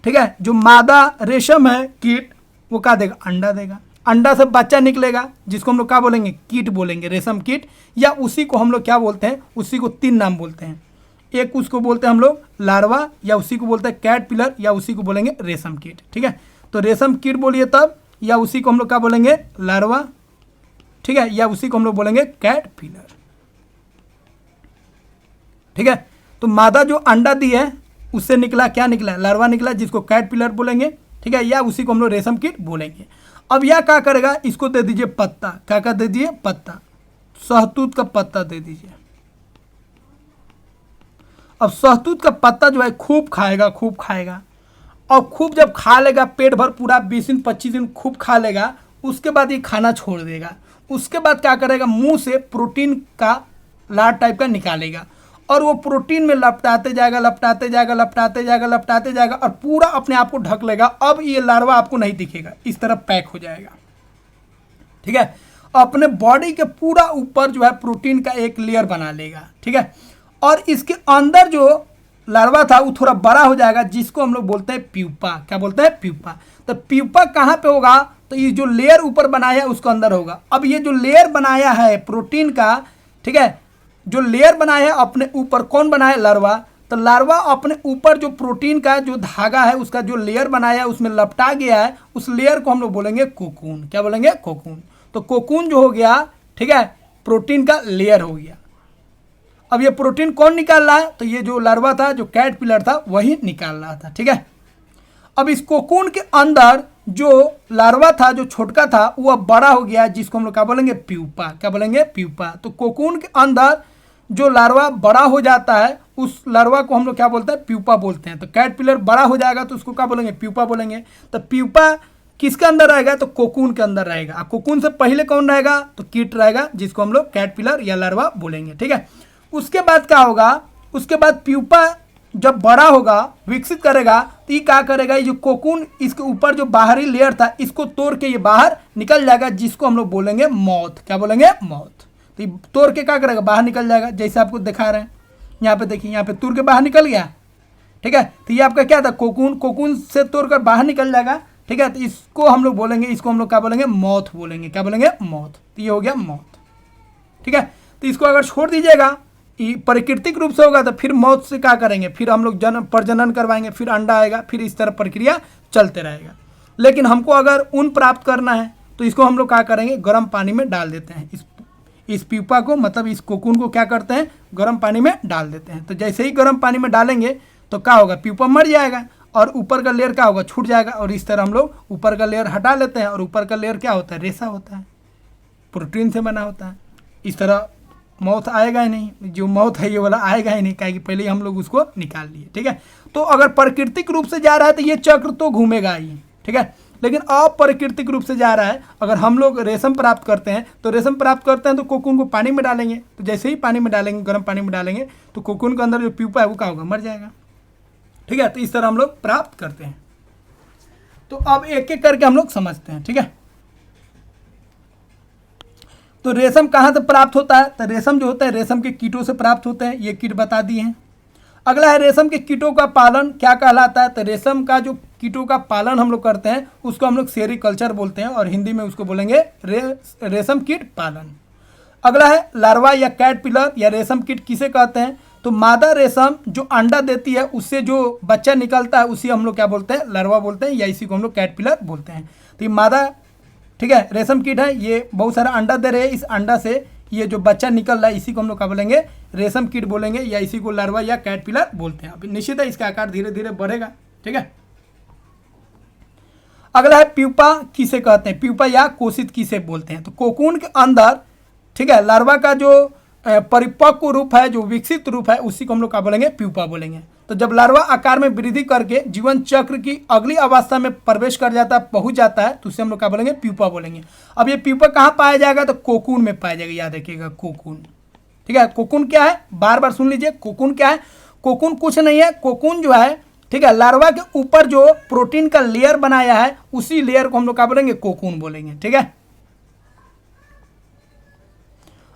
ठीक है, जो मादा रेशम है कीट, वो क्या देगा, अंडा देगा। अंडा से बच्चा निकलेगा जिसको हम लोग क्या बोलेंगे, कीट बोलेंगे, रेशम कीट, या उसी को हम लोग क्या बोलते हैं, उसी को 3 नाम बोलते हैं। एक उसको बोलते हैं हम लोग लार्वा, या उसी को बोलते हैं कैटरपिलर, या उसी को बोलेंगे रेशम कीट, ठीक है। तो रेशम कीट बोलिए तब, या उसी को हम लोग क्या बोलेंगे, लार्वा, ठीक है, या उसी को हम लोग बोलेंगे कैटरपिलर, ठीक है। तो मादा जो अंडा दी है उससे निकला, क्या निकला, लार्वा निकला, जिसको कैटरपिलर बोलेंगे, ठीक है, या उसी को हम लोग रेशम कीट बोलेंगे। अब यह क्या करेगा, इसको दे दीजिए पत्ता, क्या क्या दे दीजिए, पत्ता, सहतूत का पत्ता दे दीजिए। अब सहतूत का पत्ता जो है खूब खाएगा, खूब खाएगा, और खूब जब खा लेगा पेट भर पूरा 20 दिन 25 दिन खूब खा लेगा, उसके बाद ये खाना छोड़ देगा। उसके बाद क्या करेगा, मुंह से प्रोटीन का लार टाइप का निकालेगा, और वो प्रोटीन में लपटाते जाएगा लपटाते जाएगा लपटाते जाएगा लपटाते जाएगा, और पूरा अपने आप को ढक लेगा। अब ये लार्वा आपको नहीं दिखेगा, इस तरह पैक हो जाएगा, ठीक है। अपने बॉडी के पूरा ऊपर जो है प्रोटीन का एक लेयर बना लेगा, ठीक है। और इसके अंदर जो लार्वा था वो थोड़ा बड़ा हो जाएगा, जिसको हम लोग बोलते हैं प्यूपा। क्या बोलते हैं, प्यूपा। तो प्यूपा कहाँ पे होगा, तो ये जो लेयर ऊपर बनाया है उसके अंदर होगा। अब ये जो लेयर बनाया है प्रोटीन का, ठीक है, जो लेयर बनाया है अपने ऊपर, कौन बनाया है, लार्वा। तो लार्वा अपने ऊपर जो प्रोटीन का जो धागा है उसका जो लेयर बनाया है उसमें लपटा गया है, उस लेयर को हम लोग बोलेंगे कोकून। क्या बोलेंगे, कोकून। तो कोकून जो हो गया, ठीक है, प्रोटीन का लेयर हो गया। अब ये प्रोटीन कौन निकाल रहा है, तो ये जो लार्वा था, जो कैटरपिलर था, वही निकाल रहा था, ठीक है। अब इस कोकून के अंदर जो लार्वा था, जो छोटका था, वो अब बड़ा हो गया, जिसको हम लोग क्या बोलेंगे, प्यूपा। क्या बोलेंगे, प्यूपा। तो कोकून के अंदर जो लार्वा बड़ा हो जाता है उस लार्वा को हम लोग क्या बोलते हैं, प्यूपा बोलते हैं। तो कैटरपिलर बड़ा हो जाएगा तो उसको क्या बोलेंगे, प्यूपा बोलेंगे। तो प्यूपा किसके अंदर रहेगा, तो कोकून के अंदर रहेगा। कोकून से पहले कौन रहेगा, तो कीट रहेगा, जिसको हम लोग कैटरपिलर या लार्वा बोलेंगे, ठीक है। उसके बाद क्या होगा, उसके बाद प्यूपा जब बड़ा होगा, विकसित करेगा, तो ये क्या करेगा, ये जो कोकून इसके ऊपर जो बाहरी लेयर था इसको तोड़ के ये बाहर निकल जाएगा, जिसको हम लोग बोलेंगे मौत। क्या बोलेंगे, मौत। तो ये तोड़ के क्या करेगा, बाहर निकल जाएगा, जैसे आपको दिखा रहे हैं यहाँ पे, देखिए यहाँ पे तोड़ के बाहर निकल गया, ठीक है। तो ये आपका क्या था, कोकून, कोकून से तोड़कर बाहर निकल जाएगा, ठीक है। तो इसको हम लोग बोलेंगे, इसको हम लोग क्या बोलेंगे, मौत बोलेंगे। क्या बोलेंगे, मौत। तो ये हो गया मौत, ठीक है। तो इसको अगर छोड़ दीजिएगा प्राकृतिक रूप से होगा तो फिर मौत से क्या करेंगे, फिर हम लोग जन्म प्रजनन करवाएंगे, फिर अंडा आएगा, फिर इस तरह प्रक्रिया चलते रहेगा। लेकिन हमको अगर ऊन प्राप्त करना है तो इसको हम लोग क्या करेंगे, गर्म पानी में डाल देते हैं। इस प्यूपा को, मतलब इस कोकून को क्या करते हैं, गर्म पानी में डाल देते हैं। तो जैसे ही गर्म पानी में डालेंगे तो क्या होगा, प्यूपा मर जाएगा और ऊपर का लेयर क्या होगा, छूट जाएगा। और इस तरह हम लोग ऊपर का लेयर हटा लेते हैं और ऊपर का लेयर क्या होता है, रेशा होता है, प्रोटीन से बना होता है। इस तरह मौत आएगा ही नहीं, जो मौत है ये वाला आएगा ही नहीं, क्योंकि पहले ही हम लोग उसको निकाल लिए। ठीक है, तो अगर प्राकृतिक रूप से जा रहा है तो ये चक्र तो घूमेगा ही। ठीक है, लेकिन अप्राकृतिक रूप से जा रहा है, अगर हम लोग रेशम प्राप्त करते हैं तो रेशम प्राप्त करते हैं तो कोकून को पानी में डालेंगे। तो जैसे ही पानी में डालेंगे, गर्म पानी में डालेंगे, तो कोकून के अंदर जो प्यूपा है वो क्या होगा, मर जाएगा। ठीक है, तो इस तरह हम लोग प्राप्त करते हैं। तो अब एक एक करके हम लोग समझते हैं। ठीक है, तो रेशम कहाँ से प्राप्त होता है, तो रेशम जो होता है रेशम के कीटों से प्राप्त होते हैं, ये कीट बता दिए हैं। अगला है रेशम के कीटों का पालन क्या कहलाता है, तो रेशम का जो कीटों का पालन हम लोग करते हैं उसको हम लोग सेरीकल्चर बोलते हैं, और हिंदी में उसको बोलेंगे रेशम कीट पालन। अगला है लार्वा या कैटरपिलर या रेशम कीट किसे कहते हैं, तो मादा रेशम जो अंडा देती है उससे जो बच्चा निकलता है उसी हम लोग क्या बोलते हैं, लार्वा बोलते हैं, या इसी को हम लोग कैटरपिलर बोलते हैं। तो ये मादा, ठीक है, रेशम कीट है, ये बहुत सारा अंडा दे रहे हैं, इस अंडा से ये जो बच्चा निकल रहा है इसी को हम लोग क्या बोलेंगे, रेशम कीट बोलेंगे, या इसी को लार्वा या कैटरपिलर बोलते हैं। अब निश्चित है इसका आकार धीरे धीरे बढ़ेगा। ठीक है, अगला है प्यूपा किसे कहते हैं, प्यूपा या कोशित किसे बोलते हैं, तो कोकून के अंदर, ठीक है, लार्वा का जो परिपक्व रूप है, जो विकसित रूप है, उसी को हम लोग क्या बोलेंगे, प्यूपा बोलेंगे। तो जब लार्वा आकार में वृद्धि करके जीवन चक्र की अगली अवस्था में प्रवेश कर जाता है, पहुंच जाता है, तो उसे हम लोग क्या बोलेंगे, प्यूपा बोलेंगे। अब ये प्यूपा कहाँ पाया जाएगा, तो कोकून में पाया जाएगा, याद रखिएगा कोकून। ठीक है, कोकून क्या है, बार बार सुन लीजिए, कोकून क्या है, कोकून कुछ नहीं है, कोकून जो है, ठीक है, लार्वा के ऊपर जो प्रोटीन का लेयर बनाया है उसी लेयर को हम लोग क्या बोलेंगे, कोकून बोलेंगे। ठीक है,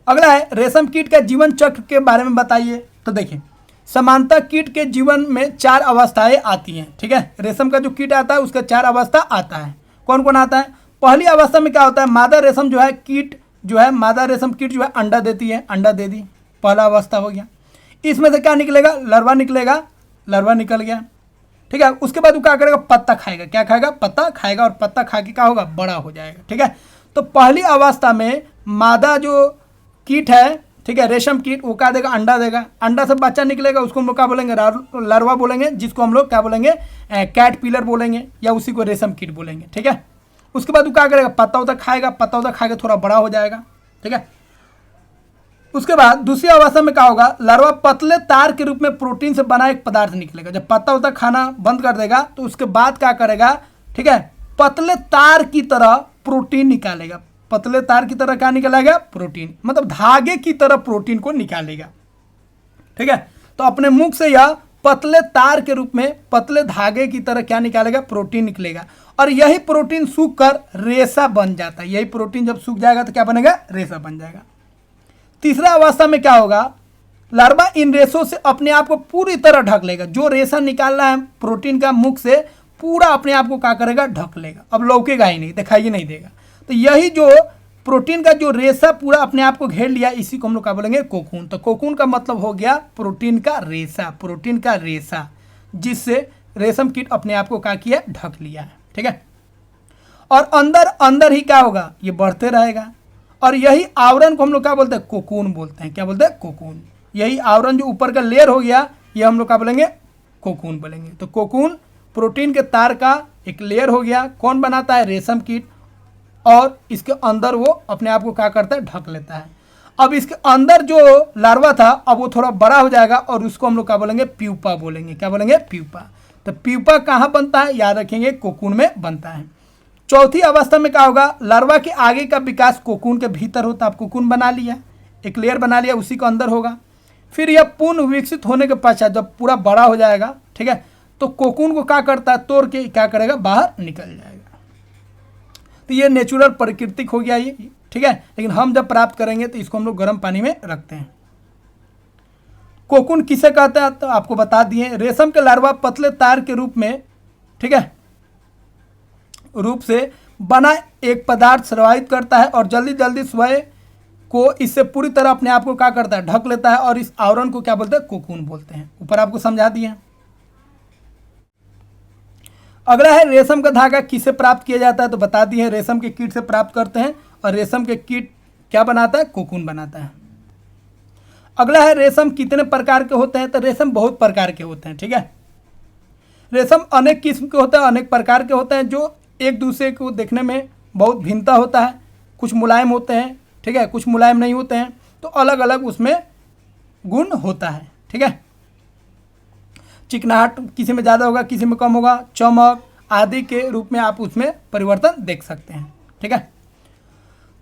अगला है रेशम कीट का जीवन चक्र के बारे में बताइए। तो देखिए, समानता कीट के जीवन में 4 अवस्थाएं आती हैं। ठीक है, रेशम का जो कीट आता है उसका 4 अवस्था आता है। कौन कौन आता है, पहली अवस्था में क्या होता है, मादा रेशम जो है कीट जो है, मादा रेशम कीट जो है अंडा देती है, अंडा दे दी, पहला अवस्था हो गया। इसमें से क्या निकलेगा, लार्वा निकलेगा, लार्वा निकल गया। ठीक है, उसके बाद वो क्या करेगा, पत्ता खाएगा, क्या खाएगा, पत्ता खाएगा, और पत्ता खा के क्या होगा, बड़ा हो जाएगा। ठीक है, तो पहली अवस्था में मादा जो कीट है, ठीक है, रेशम कीट, वो क्या देगा, अंडा देगा, अंडा से बच्चा निकलेगा, उसको हम लोग क्या बोलेंगे, लार्वा बोलेंगे, जिसको हम लोग क्या बोलेंगे, कैटरपिलर बोलेंगे, या उसी को रेशम कीट बोलेंगे। ठीक है, उसके बाद वो क्या करेगा, पत्ता उता खाएगा, पत्ता उता खा के थोड़ा बड़ा हो जाएगा। ठीक है, उसके बाद दूसरी अवस्था में क्या होगा, लार्वा पतले तार के रूप में प्रोटीन से बना एक पदार्थ निकलेगा। जब पत्ता उता खाना बंद कर देगा तो उसके बाद क्या करेगा, ठीक है, पतले तार की तरह प्रोटीन निकालेगा। पतले तार की तरह क्या निकालेगा, प्रोटीन, मतलब धागे की तरह प्रोटीन को निकालेगा। ठीक है, तो अपने मुख से यह पतले तार के रूप में, पतले धागे की तरह क्या निकालेगा, प्रोटीन निकलेगा, और यही प्रोटीन सूख कर रेशा बन जाता है। यही प्रोटीन जब सूख जाएगा तो क्या बनेगा, रेशा बन जाएगा। तीसरा अवस्था में क्या होगा, लार्वा इन रेशों से अपने आप को पूरी तरह ढक लेगा। जो रेशा निकालना है प्रोटीन का मुख से, पूरा अपने आप को क्या करेगा, ढक लेगा, अब लौकेगा ही नहीं, दिखाई ही नहीं देगा। तो यही जो प्रोटीन का जो रेशा पूरा अपने आप को घेर लिया, इसी को हम लोग क्या बोलेंगे, कोकून। तो कोकून का मतलब हो गया प्रोटीन का रेशा, प्रोटीन का रेशा, जिससे रेशम कीट अपने आप को क्या किया, ढक लिया है। ठीक है, और अंदर अंदर ही क्या होगा, ये बढ़ते रहेगा, और यही आवरण को हम लोग क्या बोलते हैं, कोकून बोलते हैं। क्या बोलते हैं, कोकून। यही आवरण जो ऊपर का लेयर हो गया, ये हम लोग क्या बोलेंगे, कोकून बोलेंगे। तो कोकून प्रोटीन के तार का एक लेयर हो गया, कौन बनाता है, रेशम कीट, और इसके अंदर वो अपने आप को क्या करता है, ढक लेता है। अब इसके अंदर जो लार्वा था अब वो थोड़ा बड़ा हो जाएगा, और उसको हम लोग क्या बोलेंगे, प्यूपा बोलेंगे। क्या बोलेंगे, प्यूपा। तो प्यूपा कहाँ बनता है, याद रखेंगे, कोकून में बनता है। चौथी अवस्था में क्या होगा, लार्वा के आगे का विकास कोकून के भीतर होता है। आप कोकून बना लिया, एक लेयर बना लिया, उसी के अंदर होगा। फिर यह पूर्ण विकसित होने के पश्चात जब पूरा बड़ा हो जाएगा, ठीक है, तो कोकून को क्या करता है, तोड़ के क्या करेगा, बाहर निकल जाएगा। तो ये नेचुरल प्राकृतिक हो गया ये। ठीक है, लेकिन हम जब प्राप्त करेंगे तो इसको हम लोग गर्म पानी में रखते हैं। कोकून किसे कहते हैं, तो आपको बता दिए, रेशम के लार्वा पतले तार के रूप में, ठीक है, रूप से बना एक पदार्थ सर्वाहित करता है और जल्दी जल्दी स्वयं को इससे पूरी तरह अपने आप को क्या करता है, ढक लेता है, और इस आवरण को क्या बोलते हैं, कोकून बोलते हैं। ऊपर आपको समझा दिए। अगला है रेशम का धागा किससे प्राप्त किया जाता है, तो बता दिए रेशम के कीट से प्राप्त करते हैं, और रेशम के कीट क्या बनाता है, कोकून बनाता है। अगला है रेशम कितने प्रकार के होते हैं, तो रेशम बहुत प्रकार के होते हैं। ठीक है, रेशम अनेक किस्म के होते हैं, अनेक प्रकार के होते हैं, जो एक दूसरे को देखने में बहुत भिन्नता होता है। कुछ मुलायम होते हैं, ठीक है, कुछ मुलायम नहीं होते हैं, तो अलग अलग उसमें गुण होता है। ठीक है, चिकनाहट किसी में ज़्यादा होगा, किसी में कम होगा, चमक आदि के रूप में आप उसमें परिवर्तन देख सकते हैं। ठीक है,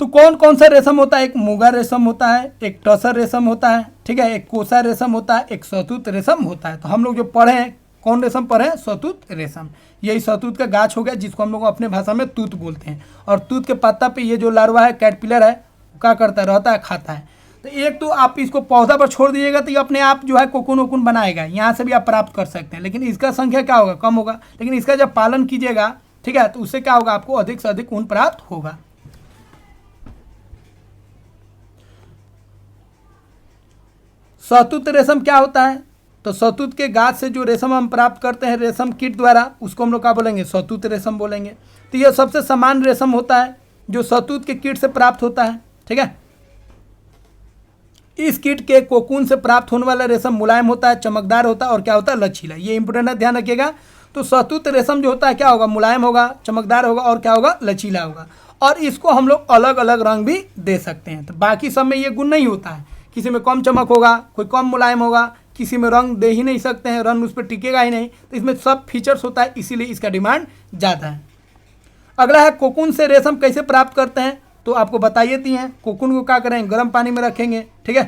तो कौन कौन सा रेशम होता है, एक मूंगा रेशम होता है, एक टसर रेशम होता है, ठीक है, एक कोसा रेशम होता है, एक शहतूत रेशम होता है। तो हम लोग जो पढ़े हैं, कौन रेशम पढ़े हैं, शहतूत रेशम। यही शहतूत का गाछ हो गया, जिसको हम लोग अपने भाषा में तूत बोलते हैं। और तूत के पत्ता पे ये जो लार्वा है, कैटरपिलर है, क्या करता है, रहता है, खाता है। तो एक तो आप इसको पौधा पर छोड़ दीजिएगा तो ये अपने आप जो है कोकून वोकून बनाएगा, यहाँ से भी आप प्राप्त कर सकते हैं, लेकिन इसका संख्या क्या होगा, कम होगा। लेकिन इसका जब पालन कीजिएगा, ठीक है, तो उससे क्या होगा, आपको अधिक से अधिक ऊन प्राप्त होगा। शहतूत रेशम क्या होता है, तो शहतूत के गाछ से जो रेशम हम प्राप्त करते हैं रेशम कीट द्वारा, उसको हम लोग क्या बोलेंगे, शहतूत रेशम बोलेंगे। तो यह सबसे सामान्य रेशम होता है जो शहतूत के कीट से प्राप्त होता है। ठीक है, इस कीट के कोकून से प्राप्त होने वाला रेशम मुलायम होता है, चमकदार होता है, और क्या होता है, लचीला। ये इंपोर्टेंट है, ध्यान रखिएगा। तो शहतूत रेशम जो होता है क्या होगा, मुलायम होगा, चमकदार होगा, और क्या होगा, लचीला होगा। और इसको हम लोग अलग अलग रंग भी दे सकते हैं। तो बाकी सब में ये गुण नहीं होता है, किसी में कम चमक होगा, कोई कम मुलायम होगा, किसी में रंग दे ही नहीं सकते हैं, रंग उस पर टिकेगा ही नहीं। तो इसमें सब फीचर्स होता है, इसीलिए इसका डिमांड ज़्यादा है। अगला है कोकून से रेशम कैसे प्राप्त करते हैं, तो आपको बताइए दिए हैं। कोकून को क्या करेंगे, गर्म पानी में रखेंगे। ठीक है,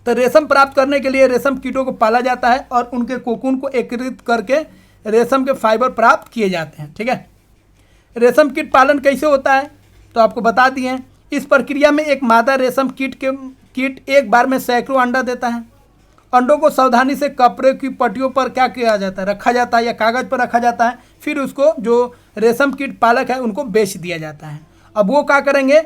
तो रेशम प्राप्त करने के लिए रेशम कीटों को पाला जाता है और उनके कोकून को एकत्रित करके रेशम के फाइबर प्राप्त किए जाते हैं। ठीक है, रेशम कीट पालन कैसे होता है, तो आपको बता दिए हैं। इस प्रक्रिया में एक मादा रेशम कीट एक बार में सैकड़ों अंडा देता है। अंडों को सावधानी से कपड़े की पट्टियों पर क्या किया जाता है, रखा जाता है, या कागज़ पर रखा जाता है। फिर उसको जो रेशम कीट पालक है उनको बेच दिया जाता है। अब वो क्या करेंगे,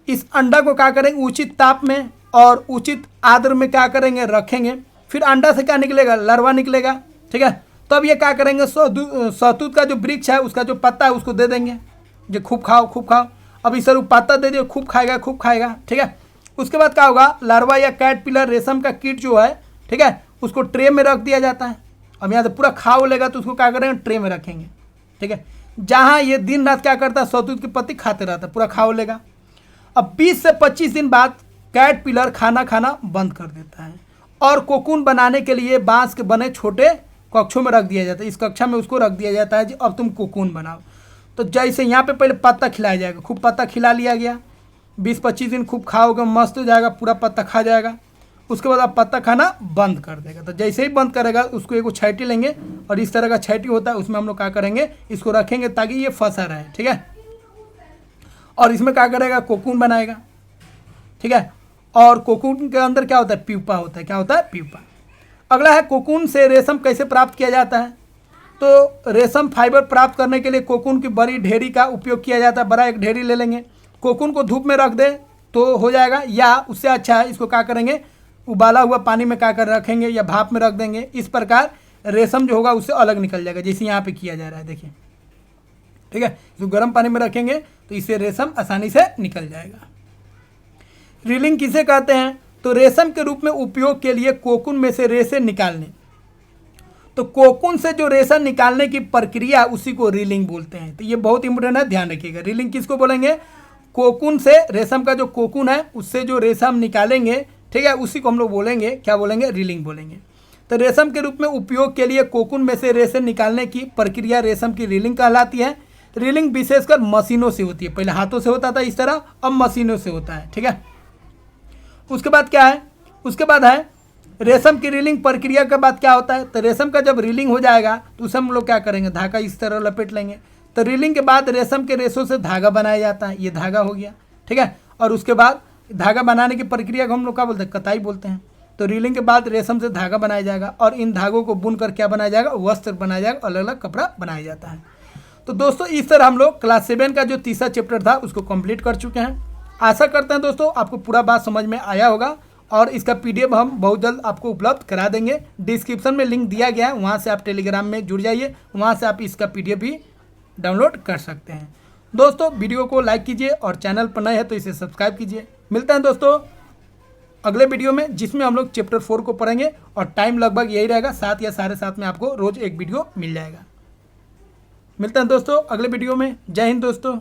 इस अंडा को क्या करेंगे, उचित ताप में और उचित आर्द्र में क्या करेंगे, रखेंगे। फिर अंडा से क्या निकलेगा, लार्वा निकलेगा। ठीक है, तब ये क्या करेंगे, शहतूत का जो वृक्ष है उसका जो पत्ता है उसको दे देंगे, जो खूब खाओ खूब खाओ। अब इस तरह पत्ता दे दिए, खूब खाएगा खूब खाएगा। ठीक है, उसके बाद क्या होगा, लार्वा या कैटरपिलर रेशम का कीट जो है, ठीक है, उसको ट्रे में रख दिया जाता है। अब यहाँ से पूरा खाओ लेगा तो उसको क्या करेंगे, ट्रे में रखेंगे। ठीक है, जहाँ ये दिन रात क्या करता है, शहतूत की पत्ती खाते रहता है, पूरा खाओ लेगा। अब 20 से 25 दिन बाद कैटरपिलर खाना बंद कर देता है और कोकून बनाने के लिए बांस के बने छोटे कक्षों में रख दिया जाता है। इस कक्षा में उसको रख दिया जाता है, अब तुम कोकून बनाओ। तो जैसे यहाँ पे पहले पत्ता खिलाया जाएगा, खूब पत्ता खिला लिया गया, 20-25 दिन खूब खाओगे, मस्त हो जाएगा, पूरा पत्ता खा जाएगा। उसके बाद आप पत्ता खाना बंद कर देगा। तो जैसे ही बंद करेगा उसको एक छैटी लेंगे, और इस तरह का छैटी होता है, उसमें हम लोग क्या करेंगे, इसको रखेंगे ताकि ये फंसा रहे। ठीक है, और इसमें क्या करेगा, कोकून बनाएगा। ठीक है, और कोकून के अंदर क्या होता है, प्यूपा होता है। क्या होता है, प्यूपा। अगला है कोकून से रेशम कैसे प्राप्त किया जाता है, तो रेशम फाइबर प्राप्त करने के लिए कोकून की बड़ी ढेरी का उपयोग किया जाता है। बड़ा एक ढेरी ले लेंगे, कोकून को धूप में रख दे तो हो जाएगा, या उससे अच्छा है इसको क्या करेंगे, उबाला हुआ पानी में क्या कर रखेंगे, या भाप में रख देंगे। इस प्रकार रेशम जो होगा उससे अलग निकल जाएगा, जैसे यहाँ पे किया जा रहा है, देखिए। ठीक है, इसको गर्म पानी में रखेंगे तो इससे रेशम आसानी से निकल जाएगा। रीलिंग किसे कहते हैं, तो रेशम के रूप में उपयोग के लिए कोकून में से रेशे निकालने। तो कोकून से जो रेशा निकालने की प्रक्रिया उसी को रीलिंग बोलते हैं। तो ये बहुत इंपोर्टेंट है, ध्यान रखिएगा। रीलिंग किसको बोलेंगे, कोकून से, रेशम का जो कोकून है उससे जो रेशा हम निकालेंगे, ठीक है, उसी को हम लोग बोलेंगे, क्या बोलेंगे, रीलिंग बोलेंगे। तो रेशम के रूप में उपयोग के लिए कोकून में से रेशे निकालने की प्रक्रिया रेशम की रीलिंग कहलाती है। रीलिंग विशेषकर मशीनों से होती है, पहले हाथों से होता था इस तरह, अब मशीनों से होता है। ठीक है, उसके बाद क्या है, उसके बाद है रेशम की रीलिंग प्रक्रिया के बाद क्या होता है, तो रेशम का जब रीलिंग हो जाएगा तो उसे हम लोग क्या करेंगे, धागा इस तरह लपेट लेंगे। तो रीलिंग के बाद रेशम के रेशों से धागा बनाया जाता है, ये धागा हो गया। ठीक है, और उसके बाद धागा बनाने की प्रक्रिया को हम लोग क्या बोलते हैं, कताई बोलते हैं। तो रीलिंग के बाद रेशम से धागा बनाया जाएगा और इन धागों को बुनकर क्या बनाया जाएगा, वस्त्र बनाया जाएगा, अलग अलग कपड़ा बनाया जाता है। तो दोस्तों इस तरह हम लोग क्लास 7 का जो तीसरा चैप्टर था उसको कंप्लीट कर चुके हैं। आशा करते हैं दोस्तों आपको पूरा बात समझ में आया होगा और इसका PDF हम बहुत जल्द आपको उपलब्ध करा देंगे। डिस्क्रिप्शन में लिंक दिया गया है, वहाँ से आप टेलीग्राम में जुड़ जाइए, वहाँ से आप इसका PDF भी डाउनलोड कर सकते हैं। दोस्तों वीडियो को लाइक कीजिए और चैनल पर नए हैं तो इसे सब्सक्राइब कीजिए। मिलते हैं दोस्तों अगले वीडियो में, जिसमें हम लोग चैप्टर 4 को पढ़ेंगे और टाइम लगभग यही रहेगा, 7 या 7:30 में आपको रोज़ एक वीडियो मिल जाएगा। मिलते हैं दोस्तों अगले वीडियो में। जय हिंद दोस्तों।